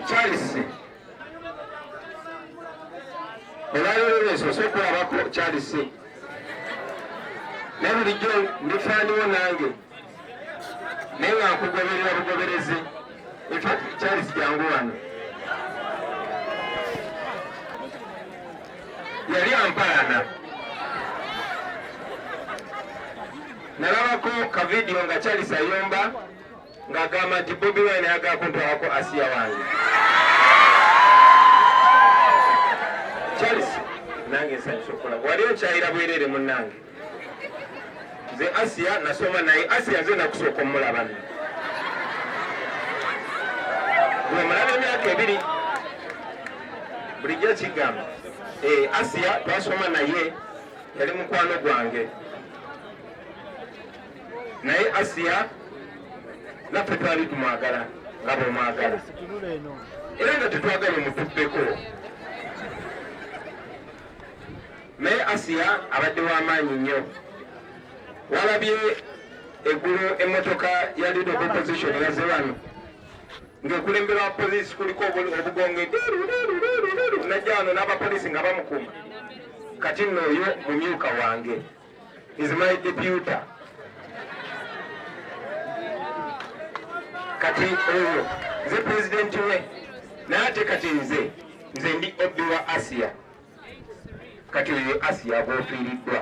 Charles olwaliro sokulabako Charles naye bulijjo ndifaaniwo nange naye nga nkugoberera bugoberezi. Infact Charles jangu wano yali ampalana. Nalabako ka video nga Charles ayomba ng'agamba nti Bobi Wine ayagala kuntwalako Asia wange. Charles nange nsanyusa okulaba wali okyayira bwerere munnange. Nze Asia nasoma naye Asia nze nakusooka omulaba nno gwe mulaba emyaka ebiri bulijjo kigamba Asia twasoma naye yali mukwano gwange naye Asia naffe twali tumwagala nga bwemwagala era nga tetwagala mutubbeko naye Asia abadde w'amaanyi nnyo. Walabye eggulu emmotoka ya leader of opposition yazze wano ng'ekulembera abapoliisi kuliko obugonge najja wano n'abapoliisi nga bamukuuma. Kati nno oyo mumyuka wange is my deputy. Kati oyo nze pulezidenti we naye ate kati nze ndi obbi wa Asia. Kati oyo Asia bw'ofiiriddwa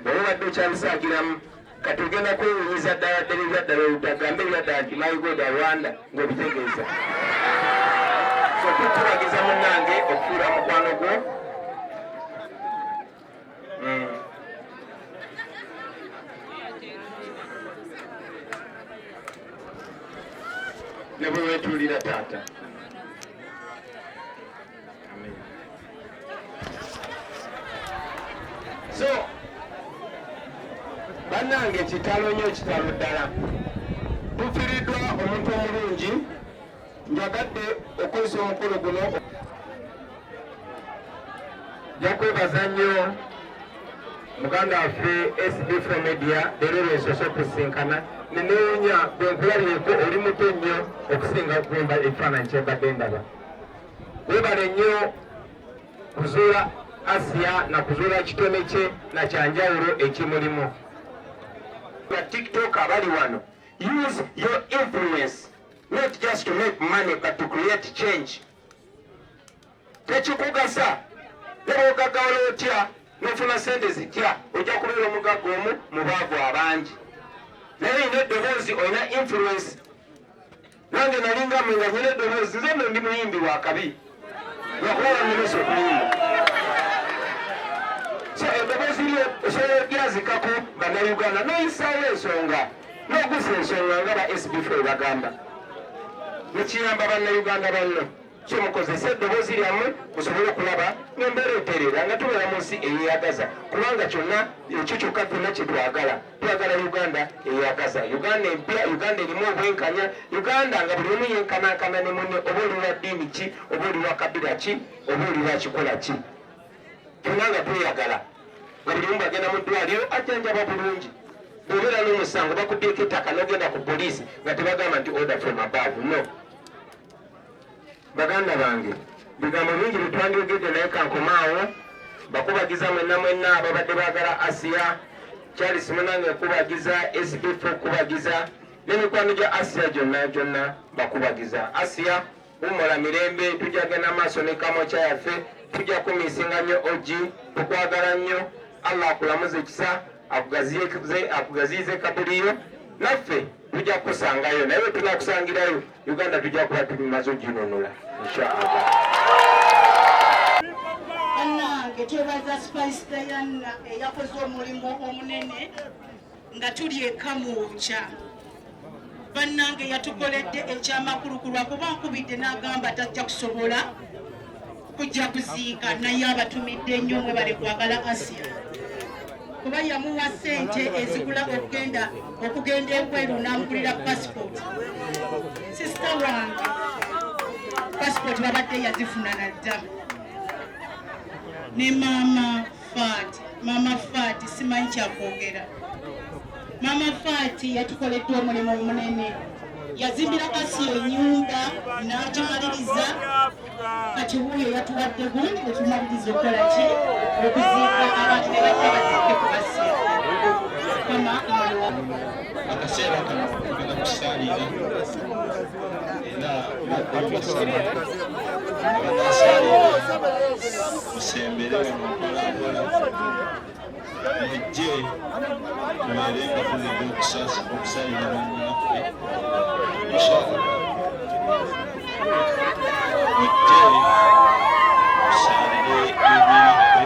bw'oba obadde okyabisaagiramu kati ogenda kwewunyiza ddala ddala ebyaddala olutagambe ebyaddala nti my God Rwanda ng'obitegeeza. So tukubagiza munnange okufuula mukwano gwo ne bwe weetuulira taata. So bannange kitalo nnyo kitalo ddala. Tufiiriddwa omuntu omulungi njagadde okozesa omukolo guno jakwebaza nnyo muganda waffe SB4 Media leero esoose okusinkana nenewunya bwe nkulabyeko oli muto nnyo okusinga okumba ekifaananyi kyembadde ndaba. Weebale nnyo kuzuula Asia na kuzuula kitone kye na kyanjawulo ekimulimu. TikTok abali wano, use your influence not just to make money but to create change. Tekikugasa lero ogagawala otya n'ofuna sente zitya ojja kubeera omugagga omu mu baavu abangi naye olina eddoboozi olina influence. Nange nalinga mwe nga nyina eddoboozi nze nno ndi muyimbi wa kabi lwakuba nnemesa okuyimba. So eddoboozi lyo osobola olyazikako bannayuganda n'oyisaawo ensonga n'ogusa ensonga nga ba SB4 bagamba nekiyamba bannayuganda banno. So mukozese eddoboozi lyammwe musobole okulaba ng'embeera etereera nga tubeera mu nsi eyeyagaza kubanga kyonna ekyo kyokka kyonna kye twagala. Twagala Uganda eyeyagaza, Uganda empya, Uganda erimu obwenkanya, Uganda nga buli omu yenkanankana ne munne oba oli wa ddiini ki oba oli wa kabira ki oba oli wa kikola ki. Kyonna nga tweyagala nga buli omu bagenda mu ddwaliro ajjanjaba bulungi. Bw'obeera n'omusango bakuddeeko ettaka n'ogenda ku poliisi nga tebagamba nti order from above. No. Baganda bange bigambo bingi bitwandyogedde naye kankomaawo bakubagiza mwenna ababadde baagala Asia. Charles munange kubagiza, SB4 kubagiza n'emikwano gya Asia gyonna bakubagiza. Asia umola mirembe tujja genda maaso ne kamokya yaffe tujja kumisinga nnyo ogi tukwagala nnyo. Allah akulamuze ekisa akugaziize kabuliyo naffe tujja kukusangayo naye bwe tunakusangirayo Uganda tujja kuba tumaze oginunula inshaallah. Bannange twebaza Spice Diana eyakoze omulimu omunene nga tuli eka mwokya. Bannange yatukoledde ekyamakulu kuba nkubidde n'agamba tajja kusobola kujja kuziika naye abatumidde nnyo mwe bali kwagala Asia kuba yamuwa ssente ezigula okugenda ebweru n'amugulira passport. Sister wange passport babadde yazifuna nadda ne mama Fati simanyi kyakwogera. Mama Fati yatukoledde omulimu omunene yazimbira Asiya ennyumba n'agimaliriza kati wuuyo yatuwaddeku netumaliriza okukola ki okuziika abantu ne bajja baziike ku Asiya kama akaseera kano tugenda kusalira era banasalira musembere mumpolampola mujje tubeere nga tulina okusalira bannaffe inshallah mujje tusalire ebyaffe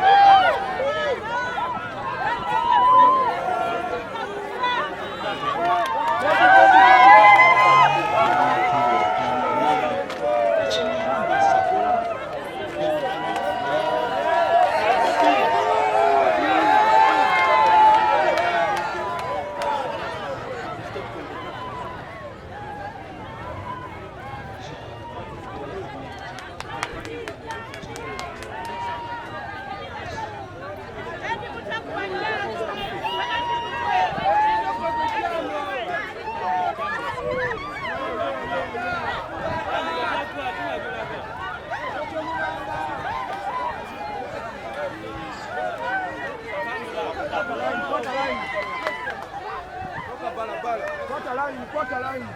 Quarter line.